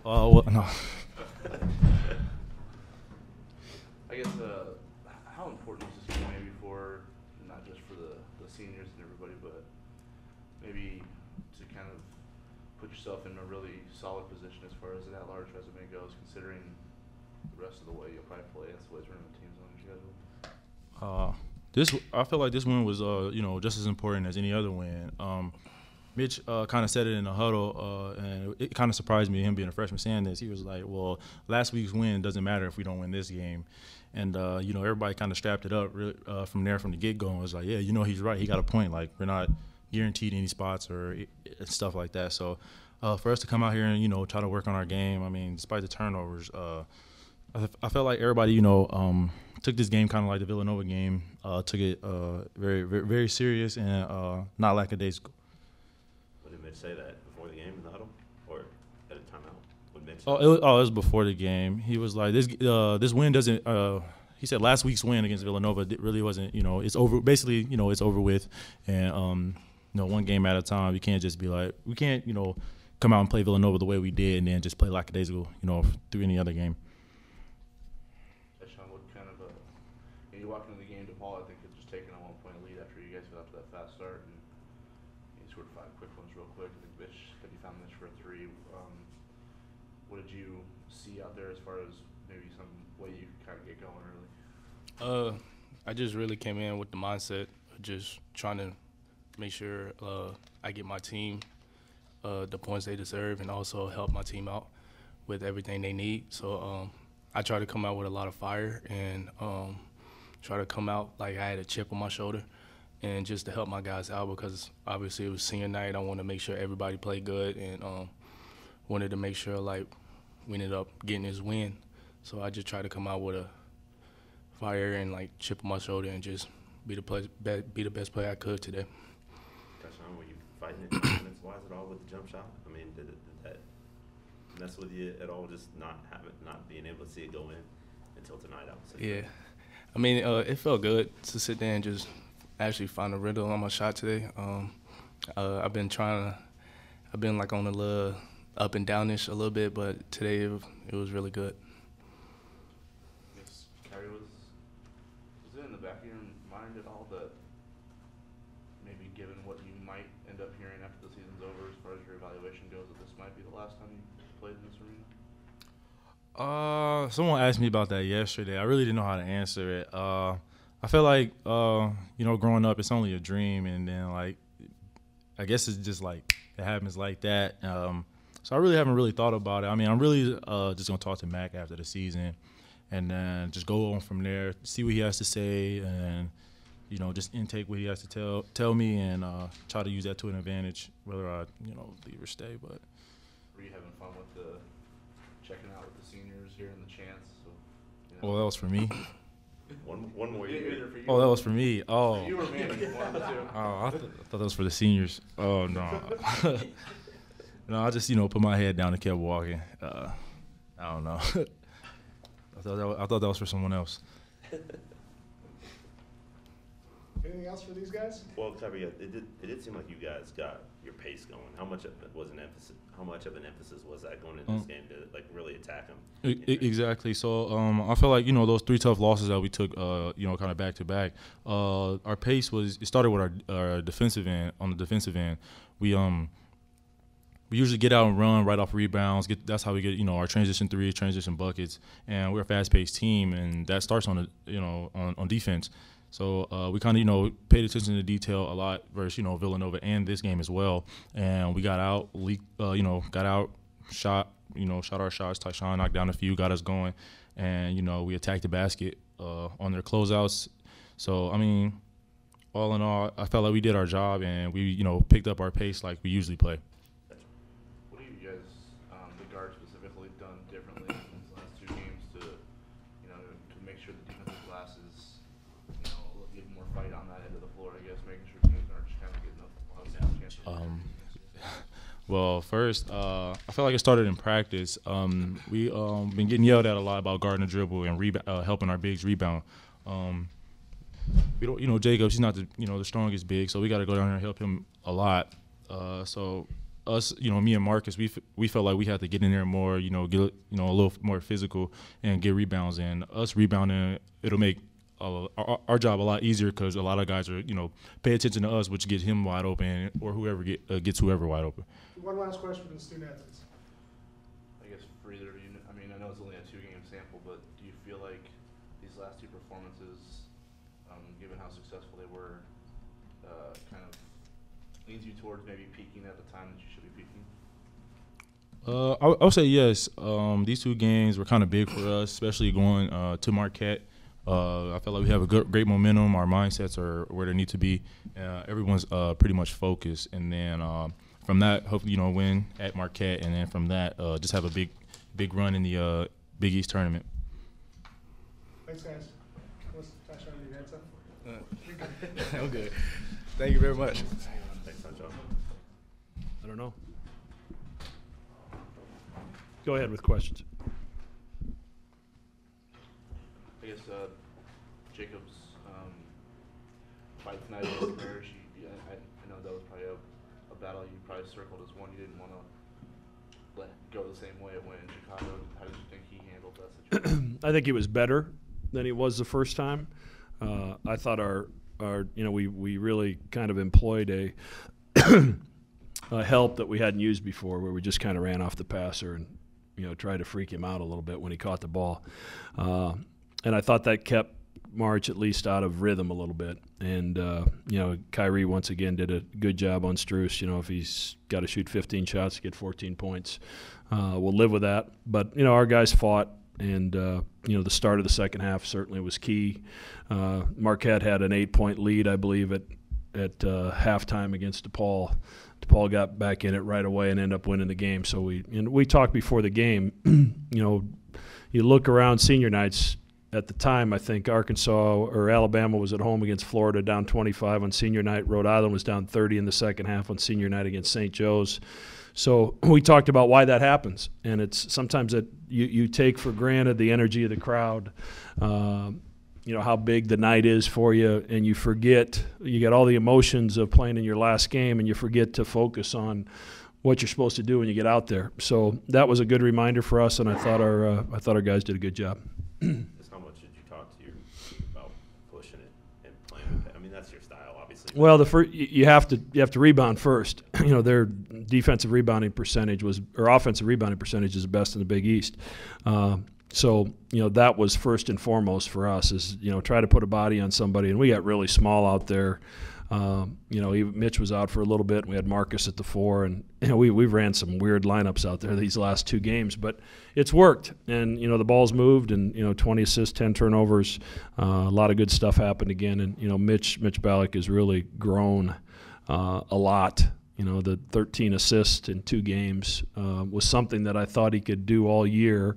Well, no. I guess how important is this game maybe for not just for the seniors and everybody, but maybe to kind of put yourself in a really solid position as far as an at-large resume goes, considering the rest of the way you'll probably play against the way tournament teams on your schedule. I feel like this win was just as important as any other win. Mitch kind of said it in the huddle, and it kind of surprised me, him being a freshman, saying this. He was like, well, last week's win doesn't matter if we don't win this game. And, everybody kind of strapped it up from there from the get-go. And was like, yeah, he's right. He got a point. Like, we're not guaranteed any spots or stuff like that. So for us to come out here and, try to work on our game, I mean, despite the turnovers, I felt like everybody, took this game kind of like the Villanova game, took it very, very, very serious and not lackadaisical. Did Mitch say that before the game in the huddle, or at a timeout? Would Mitch it was before the game. He was like, this win doesn't. He said last week's win against Villanova really wasn't. It's over. Basically, it's over with, and one game at a time. You can't just be like, we can't come out and play Villanova the way we did, and then just play lackadaisical through any other game. Sean, what kind of you walked into the game, DePaul, I think, had just taken a 1-point lead after you guys got off to that fast start. And you scored 5 quick ones real quick. I think Mitch said you found Mitch for a 3. What did you see out there as far as maybe some way you could kind of get going early? I just really came in with the mindset of just trying to make sure I get my team the points they deserve and also help my team out with everything they need. So I try to come out with a lot of fire and try to come out like I had a chip on my shoulder. And just to help my guys out because obviously it was senior night. I want to make sure everybody played good and wanted to make sure like we ended up getting this win. So I just tried to come out with a fire and like chip on my shoulder and just be the best player I could today. Sean, were you fighting it confidence-wise at all with the jump shot? I mean, did that mess with you at all? Just not being able to see it go in until tonight, I would say. Yeah, I mean it felt good to sit there and just actually find a rhythm on my shot today. I've been like on a little up and downish a little bit, but today it was really good. Yes, Carrie, was it in the back of your mind at all that maybe given what you might end up hearing after the season's over as far as your evaluation goes, that this might be the last time you played in this arena? Someone asked me about that yesterday. I really didn't know how to answer it. I feel like, growing up, it's only a dream, and then, like, I guess it's just, like, it happens like that. So I really haven't really thought about it. I mean, I'm really just going to talk to Mac after the season and then just go on from there, see what he has to say, and, just intake what he has to tell me and try to use that to an advantage, whether I, leave or stay. But were you having fun with the checking out with the seniors here in the chance? So, Well, that was for me. One more year. Oh, that was for me. Oh. You were Manny, one of the two. Oh, I thought that was for the seniors. Oh, no. No, I just, put my head down and kept walking. I don't know. I thought that was for someone else. Anything else for these guys? Well, Tyree, it did seem like you guys got your pace going. How much of it was an emphasis? How much of an emphasis was that going into this game to like really attack them? Exactly. So I feel like those 3 tough losses that we took, kind of back to back. Our pace it started with our defensive end. On the defensive end, we usually get out and run right off rebounds. That's how we get our transition 3, transition buckets, and we're a fast-paced team, and that starts on on defense. So we kind of paid attention to detail a lot versus Villanova and this game as well, and we got out, shot our shots. Tyshawn knocked down a few, got us going, and we attacked the basket on their closeouts. So I mean, all in all, I felt like we did our job and we picked up our pace like we usually play. What have you guys, the guard specifically, done differently in these last 2 games to make sure the defensive glass is give more fight on that end of the floor? I guess making sure teams aren't just kind of getting a chance. Well, first, I feel like it started in practice. We been getting yelled at a lot about guarding the dribble and helping our bigs rebound. We don't, Jacobs, he's not the strongest big, so we got to go down there and help him a lot. So us, me and Marcus, we felt like we had to get in there more, get a little more physical and get rebounds. And us rebounding, it'll make our job a lot easier because a lot of guys are, pay attention to us, which gets him wide open or whoever gets whoever wide open. One last question from the student athletes. I guess for either of you, I mean, I know it's only a 2-game sample, but do you feel like these last 2 performances, given how successful they were, kind of leads you towards maybe peaking at the time that you should be peaking? I would say yes. These 2 games were kind of big for us, especially going to Marquette. I feel like we have a great momentum. Our mindsets are where they need to be. Everyone's pretty much focused, and then from that, hopefully, win at Marquette, and then from that, just have a big run in the Big East tournament. Thanks, guys. Let's touch on your answer. I'm good. Thank you very much. Thanks, Sancho. I don't know. Go ahead with questions. I guess Jacob's fight tonight against Parrish, I know that was probably a battle you probably circled as one you didn't want to let go the same way it went in Chicago. How did you think he handled that situation? I think he was better than he was the first time. I thought our we really kind of employed a help that we hadn't used before, where we just kind of ran off the passer and tried to freak him out a little bit when he caught the ball. And I thought that kept March at least out of rhythm a little bit. And, Kyrie once again did a good job on Strus. If he's got to shoot 15 shots to get 14 points, we'll live with that. But, our guys fought, and, the start of the second half certainly was key. Marquette had an 8-point lead, I believe, at halftime against DePaul. DePaul got back in it right away and ended up winning the game. So we talked before the game, you look around senior nights. At the time, I think Arkansas or Alabama was at home against Florida, down 25 on senior night. Rhode Island was down 30 in the second half on senior night against St. Joe's. So we talked about why that happens, and it's sometimes that you take for granted the energy of the crowd, how big the night is for you, and you forget. You get all the emotions of playing in your last game, and you forget to focus on what you're supposed to do when you get out there. So that was a good reminder for us, and I thought our guys did a good job. How much did you talk to your team about pushing it and playing with it? I mean, that's your style, obviously. Well, you have to rebound first. Their defensive rebounding percentage offensive rebounding percentage is the best in the Big East. So that was first and foremost for us is try to put a body on somebody, and we got really small out there. Mitch was out for a little bit, and we had Marcus at the 4, and we ran some weird lineups out there these last 2 games, but it's worked. And the ball's moved, and 20 assists, 10 turnovers, a lot of good stuff happened again. And Mitch Ballack has really grown a lot. The 13 assists in 2 games was something that I thought he could do all year.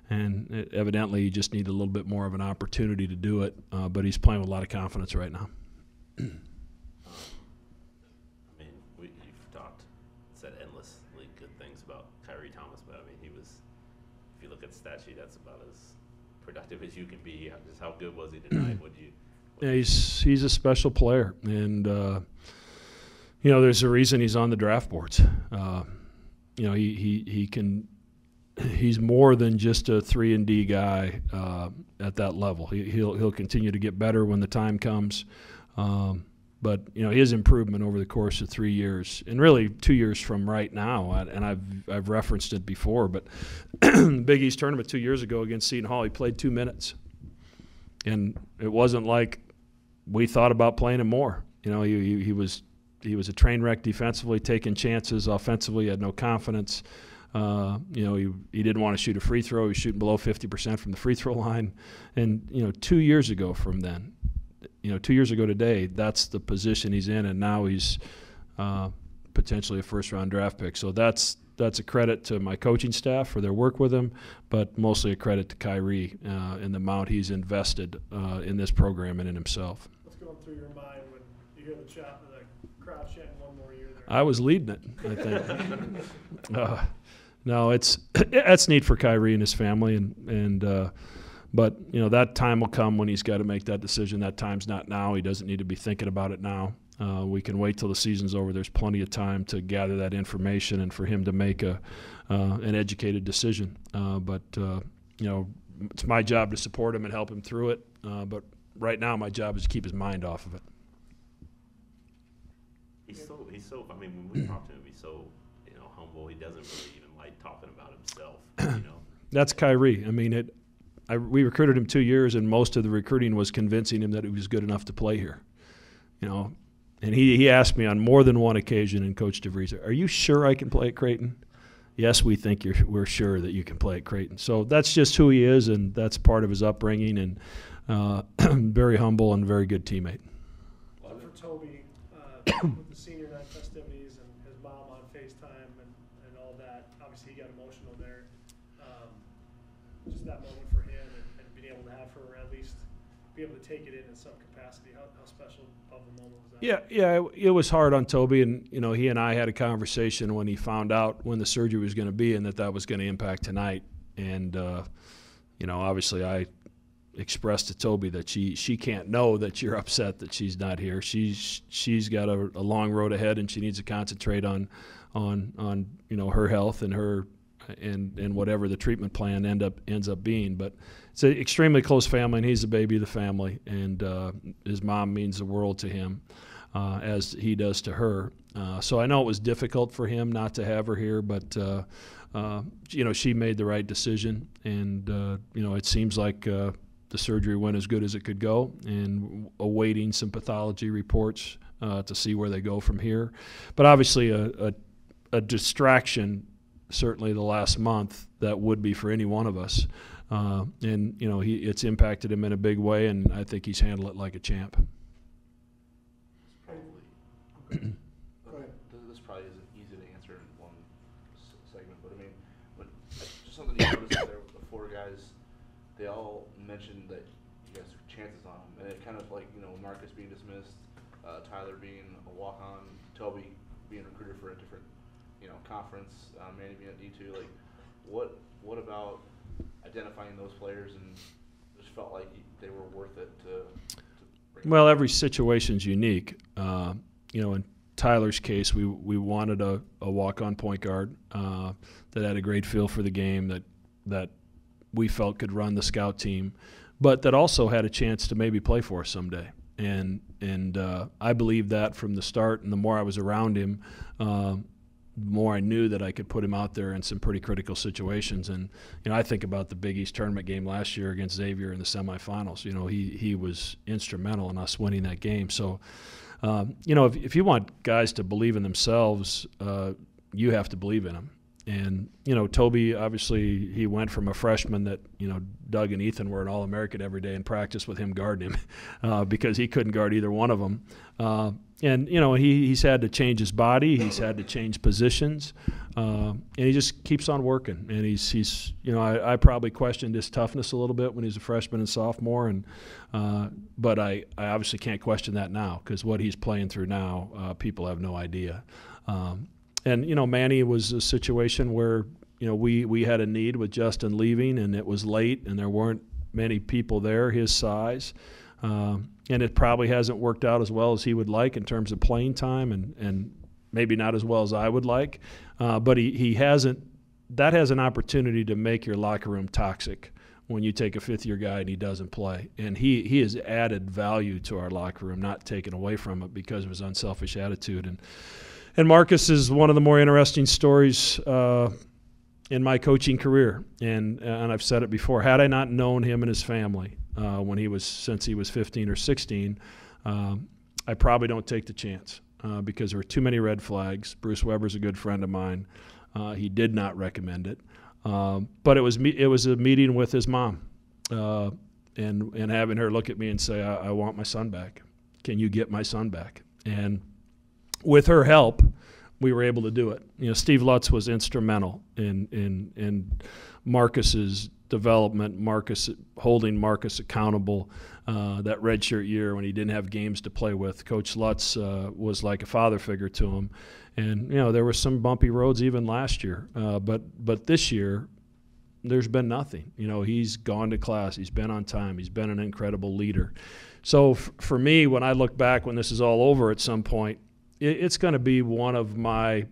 And evidently, he just needed a little bit more of an opportunity to do it. But he's playing with a lot of confidence right now. Said endlessly good things about Kyrie Thomas, but I mean, if you look at the stat sheet, that's about as productive as you can be. Just how good was he tonight? He's a special player, and there's a reason he's on the draft boards. He's more than just a 3-and-D guy at that level. He'll continue to get better when the time comes. But his improvement over the course of 3 years, and really 2 years from right now, and I've referenced it before, but the Big East tournament 2 years ago against Seton Hall, he played 2 minutes, and it wasn't like we thought about playing him more. He was a train wreck defensively, taking chances. Offensively, he had no confidence. He didn't want to shoot a free throw. He was shooting below 50% from the free throw line, and 2 years ago from then. 2 years ago today, that's the position he's in, and now he's potentially a first-round draft pick. So that's a credit to my coaching staff for their work with him, but mostly a credit to Kyrie and the amount he's invested in this program and in himself. What's going through your mind when you hear the crowd chanting one more year there? I was leading it, I think. No, that's neat for Kyrie and his family, but that time will come when he's got to make that decision. That time's not now. He doesn't need to be thinking about it now. We can wait till the season's over. There's plenty of time to gather that information and for him to make an educated decision. But it's my job to support him and help him through it. But right now, my job is to keep his mind off of it. He's so. I mean, when we talk to him, he's so, humble. He doesn't really even like talking about himself. That's Kyrie. I mean, we recruited him 2 years, and most of the recruiting was convincing him that he was good enough to play here. And he asked me on more than one occasion, and Coach DeVries, "Are you sure I can play at Creighton?" "Yes, we think we're sure that you can play at Creighton." So that's just who he is, and that's part of his upbringing, and very humble and very good teammate. So for Toby, with the senior night festivities and his mom on FaceTime and all that, obviously he got emotional there. Just that moment for him and being able to have her at least be able to take it in some capacity. How special of a moment was that? Yeah, it was hard on Toby, and he and I had a conversation when he found out when the surgery was going to be and that was going to impact tonight. And obviously I expressed to Toby that she can't know that you're upset that she's not here. She's got a long road ahead, and she needs to concentrate on her health and her and whatever the treatment plan ends up being. But it's an extremely close family, and he's the baby of the family, and his mom means the world to him, as he does to her. So I know it was difficult for him not to have her here, but she made the right decision, and it seems like the surgery went as good as it could go, and awaiting some pathology reports to see where they go from here. But obviously a distraction, certainly the last month, that would be for any one of us. And it's impacted him in a big way, and I think he's handled it like a champ. This probably isn't easy to answer in one segment, but I mean, just something you noticed there with the four guys, they all mentioned that you guys took chances on them, and it kind of like Marcus being dismissed, Tyler being a walk-on, Toby being recruited for a different conference, Manny being at D2. Like, what about identifying those players and just felt like they were worth it to bring? Well, every situation's unique. In Tyler's case, we wanted a walk-on point guard that had a great feel for the game, that we felt could run the scout team, but that also had a chance to maybe play for us someday. And I believed that from the start, and the more I was around him, the more I knew that I could put him out there in some pretty critical situations. And I think about the Big East tournament game last year against Xavier in the semifinals. He was instrumental in us winning that game. So, if you want guys to believe in themselves, you have to believe in them. And Toby, obviously, he went from a freshman that Doug and Ethan were an All-American every day in practice with him guarding him because he couldn't guard either one of them. And he's had to change his body, he's had to change positions, and he just keeps on working. And he's I probably questioned his toughness a little bit when he was a freshman and sophomore, and but I obviously can't question that now, because what he's playing through now, people have no idea. And Manny was a situation where we had a need with Justin leaving, and it was late, and there weren't many people there his size. And it probably hasn't worked out as well as he would like in terms of playing time, and maybe not as well as I would like. But he hasn't. That has an opportunity to make your locker room toxic when you take a fifth-year guy and he doesn't play. And he has added value to our locker room, not taken away from it because of his unselfish attitude. And Marcus is one of the more interesting stories in my coaching career. And I've said it before. Had I not known him and his family since he was 15 or 16, I probably don't take the chance because there were too many red flags. Bruce Weber's a good friend of mine. He did not recommend it. But it was a meeting with his mom and having her look at me and say, I want my son back. Can you get my son back? And with her help, we were able to do it. Steve Lutz was instrumental in Marcus's development, holding Marcus accountable. That redshirt year when he didn't have games to play with, Coach Lutz was like a father figure to him. And there were some bumpy roads even last year, but this year, there's been nothing. You know, he's gone to class. He's been on time. He's been an incredible leader. So for me, when I look back, when this is all over at some point, it's going to be one of my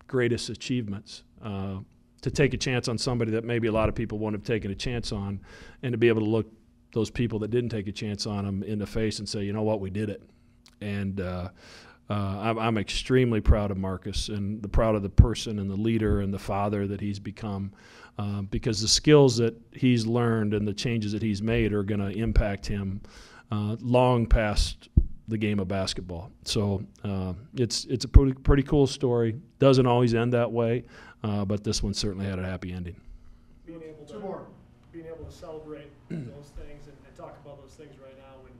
greatest achievements, to take a chance on somebody that maybe a lot of people wouldn't have taken a chance on, and to be able to look those people that didn't take a chance on them in the face and say, you know what, we did it. And I'm extremely proud of Marcus, and proud of the person and the leader and the father that he's become, because the skills that he's learned and the changes that he's made are going to impact him long past the game of basketball. So it's a pretty cool story. Doesn't always end that way, but this one certainly had a happy ending. Being able to celebrate those things and talk about those things right now when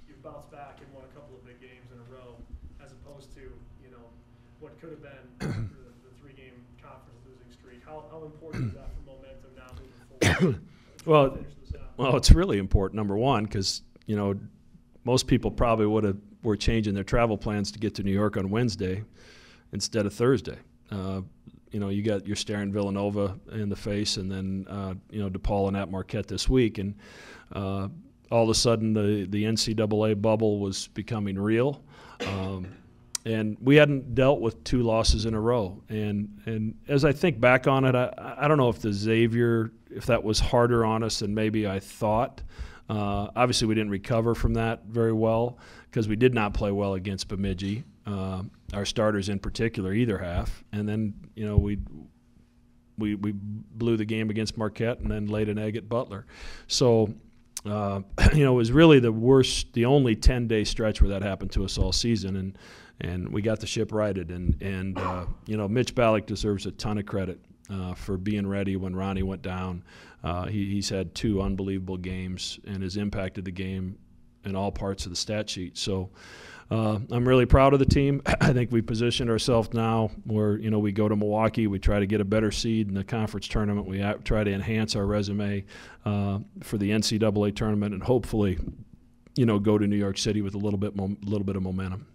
you've bounced back and won a couple of big games in a row, as opposed to, you know, what could have been the 3-game conference losing streak. How important is that for momentum now moving forward? Well, it's really important, number one, because, you know, most people probably were changing their travel plans to get to New York on Wednesday instead of Thursday. You know, you're staring Villanova in the face, and then you know, DePaul and at Marquette this week, and all of a sudden the NCAA bubble was becoming real, and we hadn't dealt with 2 losses in a row. And as I think back on it, I don't know if if that was harder on us than maybe I thought. Obviously, we didn't recover from that very well because we did not play well against Bemidji, our starters in particular, either half. And then, you know, we blew the game against Marquette and then laid an egg at Butler. So, you know, it was really the only 10-day stretch where that happened to us all season, and we got the ship righted. And you know, Mitch Ballack deserves a ton of credit for being ready when Ronnie went down. He's had 2 unbelievable games and has impacted the game in all parts of the stat sheet. So I'm really proud of the team. I think we positioned ourselves now where, you know, we go to Milwaukee, we try to get a better seed in the conference tournament. We try to enhance our resume for the NCAA tournament, and hopefully, you know, go to New York City with a little bit of momentum.